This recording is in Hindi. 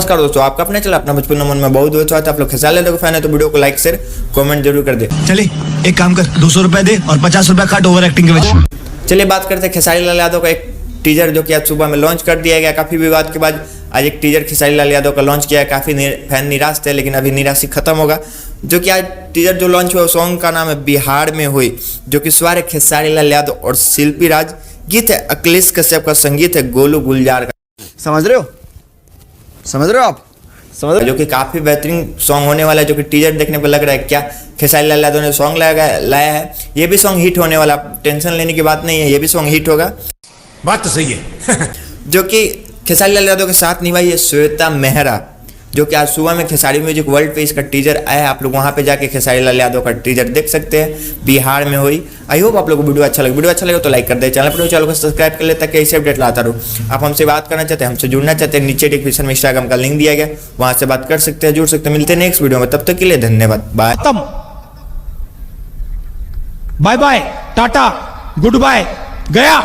नमस्कार दोस्तों, आपका अपने चला अपना बचपन मन में बहुत अच्छा था। आप लोग खेसारी लाल फैन है तो वीडियो को लाइक शेयर कमेंट जरूर कर दे। चले एक काम कर, 200 रुपए दे और 50 रुपए काट ओवर एक्टिंग के वजह। चलिए बात करते हैं खेसारी लाल यादव का एक टीजर जो कि आज सुबह में लॉन्च कर दिया गया। काफी विवाद के बाद आज एक टीजर खेसारी लाल यादव का लॉन्च किया है। काफी फैन निराश थे, लेकिन अभी निराशी खत्म होगा। जो कि आज टीजर जो लॉन्च हुआ सॉन्ग का नाम है बिहार में हुई, जो कि स्वर है खेसारी लाल यादव और शिल्पी राज, गीत है अखिलेश कश्यप का, संगीत है गोलू गुलजार का। समझ रहे हो आप समझ रहे हो? जो कि काफी बेहतरीन सॉन्ग होने वाला है। जो कि टीजर देखने पर लग रहा है क्या खेसारी लाल यादव ने सॉन्ग लाया है। ये भी सॉन्ग हिट होने वाला, टेंशन लेने की बात नहीं है, ये भी सॉन्ग हिट होगा। बात तो सही है। जो कि खेसारी लाल यादव के साथ निभाई है श्वेता मेहरा, जो कि आज सुबह में खेसारी म्यूजिक वर्ल्ड पे इसका टीजर आया। आप लोग वहां पे जाके खेसारी लाल यादव का टीजर देख सकते हैं, बिहार में हुई। आई होप आप लोगों को वीडियो अच्छा लगे। वीडियो अच्छा लगे तो लाइक कर दे, चैनल को सब्सक्राइब कर ले ताकि ऐसे अपडेट लाता रहूँ। आप हमसे बात करना चाहते हैं, हमसे जुड़ना चाहते हैं, नीचे डिस्क्रिप्शन में इंस्टाग्राम का लिंक दिया गया, वहां से बात कर सकते हैं, जुड़ सकते हैं। मिलते हैं नेक्स्ट वीडियो में, तब तक के लिए धन्यवाद, bye bye bye, tata, good bye, गया।